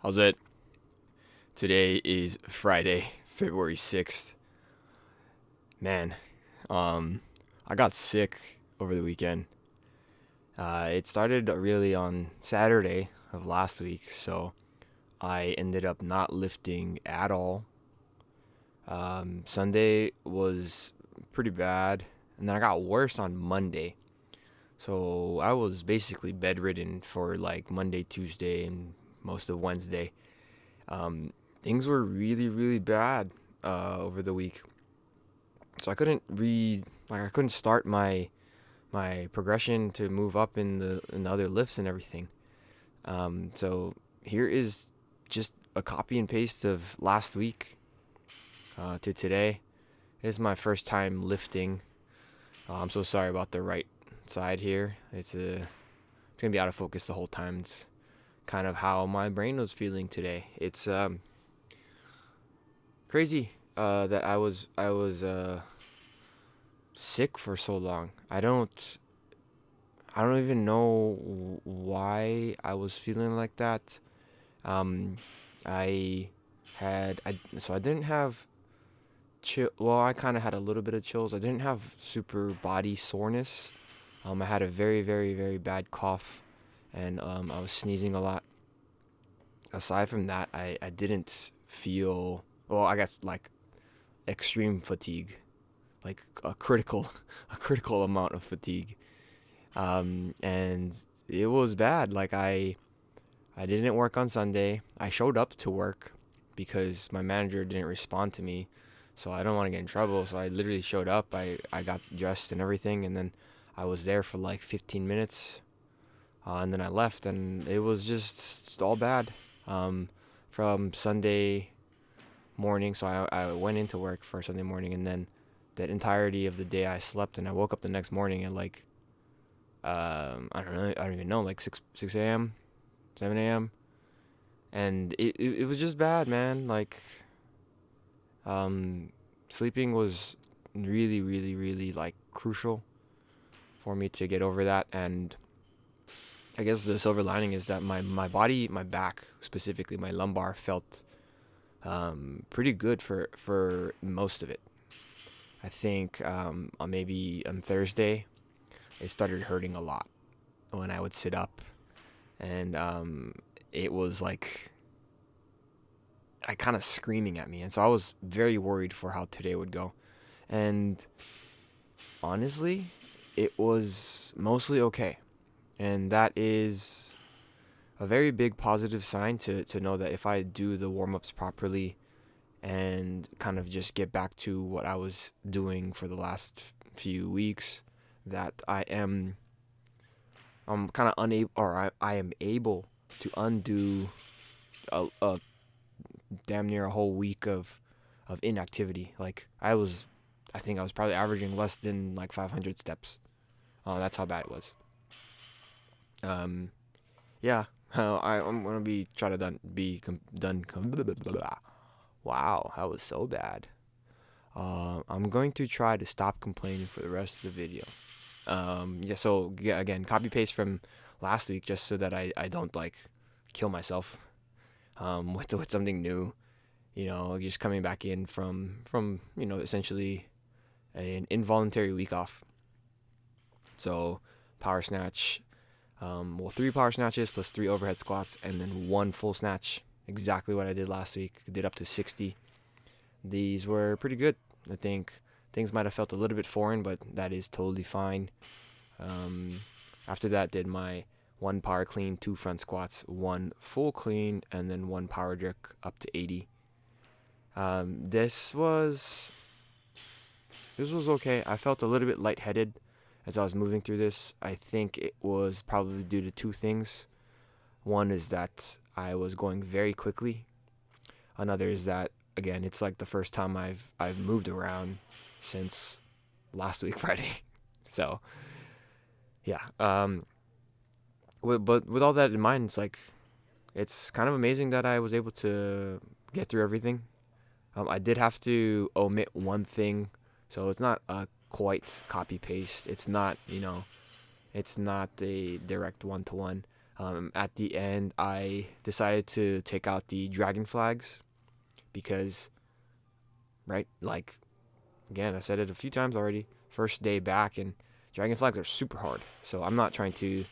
How's it? Today is Friday, February 6th. Man, um, I got sick over the weekend. It started really on Saturday of last week, so I ended up not lifting at all. Sunday was pretty bad, and then I got worse on Monday. So I was basically bedridden for like Monday, Tuesday, and most of Wednesday. Um, Things were really, really bad over the week. So I couldn't start my progression to move up in the other lifts and everything. So here is just a copy and paste of last week to today. This is my first time lifting. I'm so sorry about the right side here. It's gonna be out of focus the whole time. It's kind of how my brain was feeling today. It's crazy that I was sick for so long. I don't even know why I was feeling like that. Um, I I didn't have chill. Well, I kind of had a little bit of chills. I didn't have super body soreness. I had a very, very, very bad cough, and I was sneezing a lot. Aside from that, I didn't feel, well, I guess like extreme fatigue, like a critical a critical amount of fatigue. And it was bad. I didn't work on Sunday. I showed up to work because my manager didn't respond to me, so I don't want to get in trouble. So I literally showed up. I got dressed and everything, and then I was there for like 15 minutes, and then I left, and it was just all bad. Um, from Sunday morning, so I went into work for Sunday morning, and then that entirety of the day I slept, and I woke up the next morning at like I don't even know, like six a.m., 7 a.m., and it was just bad, man. Like um, sleeping was really, really, really like crucial for me to get over that. And I guess the silver lining is that my body, my back specifically, my lumbar felt pretty good for most of it. I think maybe on Thursday it started hurting a lot when I would sit up, and it was like kind of screaming at me, and so I was very worried for how today would go. And honestly, it was mostly okay, and that is a very big positive sign to know that if I do the warm ups properly and kind of just get back to what I was doing for the last few weeks, that I'm kind of unable, or I am able to undo a damn near a whole week of inactivity. Like I think I was probably averaging less than like 500 steps. That's how bad it was. Um, yeah, I'm gonna be try to done be com- done. Wow, that was so bad. I'm going to try to stop complaining for the rest of the video. Yeah, so yeah, again, copy paste from last week just so that I don't like kill myself with something new. Just coming back in from essentially an involuntary week off. So power snatch, three power snatches plus three overhead squats, and then one full snatch. Exactly what I did last week. Did up to 60. These were pretty good. I think things might have felt a little bit foreign, but that is totally fine. Um, After that, did my one power clean, two front squats, one full clean, and then one power jerk up to 80. This was okay. I felt a little bit lightheaded as I was moving through this. I think it was probably due to two things. One is that I was going very quickly. Another is that again, it's like the first time I've moved around since last week Friday. So yeah. But with all that in mind, it's kind of amazing that I was able to get through everything. I did have to omit one thing, so it's not a quite copy paste. It's not a direct one to one. At the end, I decided to take out the dragon flags because, right, like, again, I said it a few times already. First day back, and dragon flags are super hard. So I'm not trying to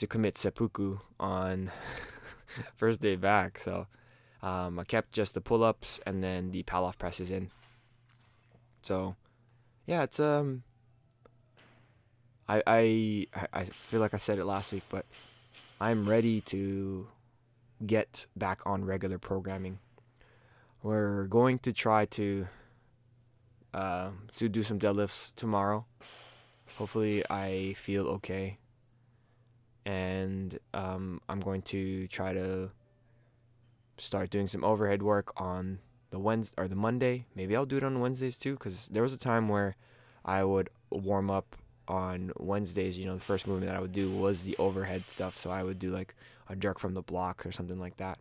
commit seppuku on first day back. So I kept just the pull-ups and then the pal-off presses in. So yeah, it's I feel like I said it last week, but I'm ready to get back on regular programming. We're going to try to do some deadlifts tomorrow. Hopefully, I feel okay, and I'm going to try to start doing some overhead work on the Wednesday or the Monday. Maybe I'll do it on Wednesdays too, because there was a time where I would warm up on Wednesdays. The first movement that I would do was the overhead stuff, so I would do like a jerk from the block or something like that,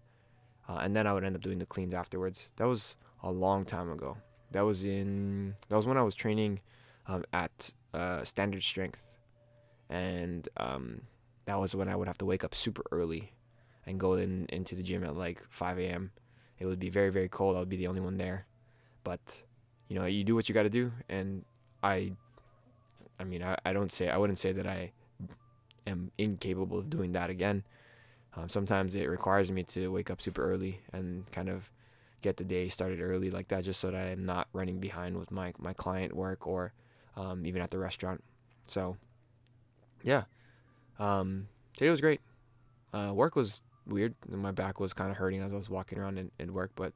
and then I would end up doing the cleans afterwards. That was a long time ago. That was when I was training at standard strength, and that was when I would have to wake up super early and go into the gym at like 5 a.m. It would be very, very cold. I would be the only one there. But you do what you got to do, and I mean, I wouldn't say that I am incapable of doing that again. Sometimes it requires me to wake up super early and kind of get the day started early like that, just so that I'm not running behind with my client work or even at the restaurant. So yeah, today was great. Work was weird. My back was kind of hurting as I was walking around in work, but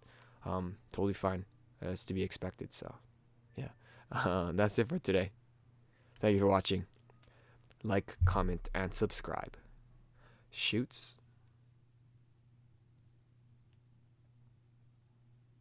totally fine. That's to be expected. So yeah, that's it for today. Thank you for watching. Like, comment, and subscribe. Shoots.